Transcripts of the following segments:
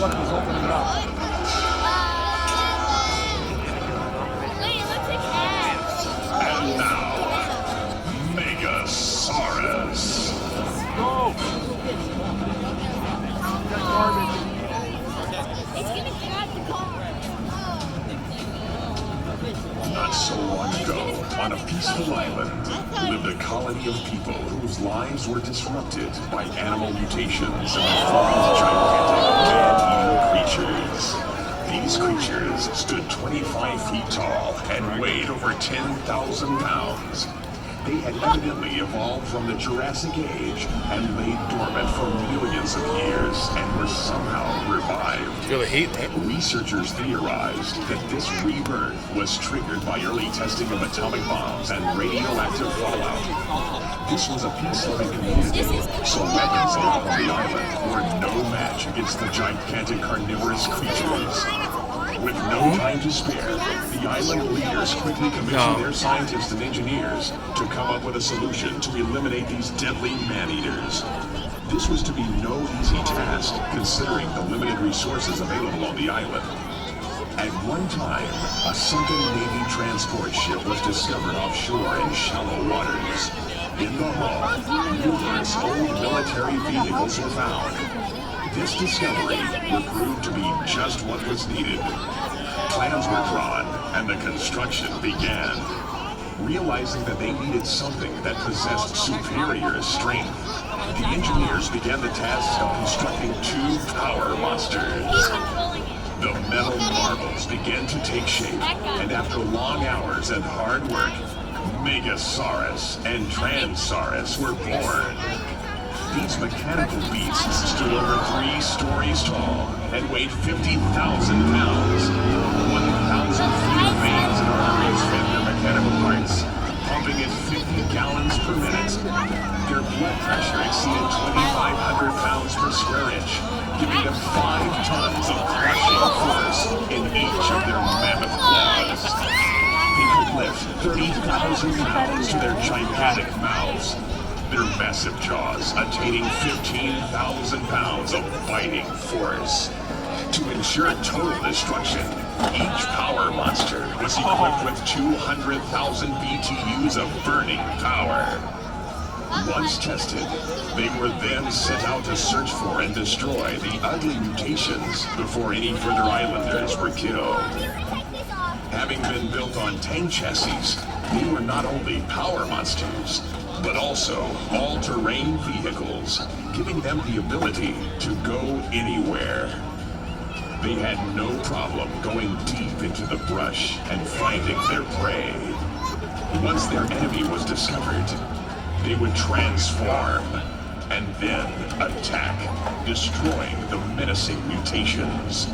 look, he's opening it up. And now, Megasaurus. Go! Not so long ago, on a peaceful island, lived a colony of people whose lives were disrupted by animal mutations and the forming of gigantic man-eating creatures. These creatures stood 25 feet tall and weighed over 10,000 pounds. They had evidently evolved from the Jurassic Age and laid dormant for millions of years and were somehow revived. Feel the heat? Researchers theorized that this rebirth was triggered by early testing of atomic bombs and radioactive fallout. This was a peace-loving community, so weapons allowed on the island were no match against the gigantic carnivorous creatures. With no time to spare, the island leaders quickly commissioned their scientists and engineers to come up with a solution to eliminate these deadly man-eaters. This was to be no easy task, considering the limited resources available on the island. At one time, a sunken Navy transport ship was discovered offshore in shallow waters. In the hull, numerous old military vehicles were found. This discovery would prove to be just what was needed. Plans were drawn, and the construction began. Realizing that they needed something that possessed superior strength, the engineers began the task of constructing two power monsters. The metal marbles began to take shape, and after long hours and hard work, Megasaurus and Transaurus were born. These mechanical beasts stood over 3 stories tall and weighed 50,000 pounds. 1,000 fluid veins and arteries fed their mechanical parts, pumping at 50 gallons per minute. Their blood pressure exceeded 2,500 pounds per square inch, giving them 5 tons of crushing force in each of their mammoth claws. They could lift 30,000 pounds to their gigantic mouths, their massive jaws attaining 15,000 pounds of biting force. To ensure total destruction, each power monster was equipped with 200,000 BTUs of burning power. Once tested, they were then sent out to search for and destroy the ugly mutations before any further islanders were killed. Having been built on tank chassis, they were not only power monsters, but also all-terrain vehicles, giving them the ability to go anywhere. They had no problem going deep into the brush and finding their prey. Once their enemy was discovered, they would transform and then attack, destroying the menacing mutations.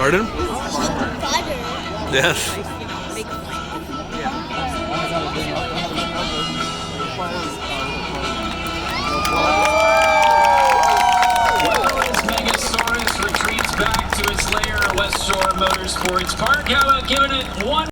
Pardon? Butter. Yes. Megasaurus retreats back to its lair at West Shore Motorsports Park. How about giving it one?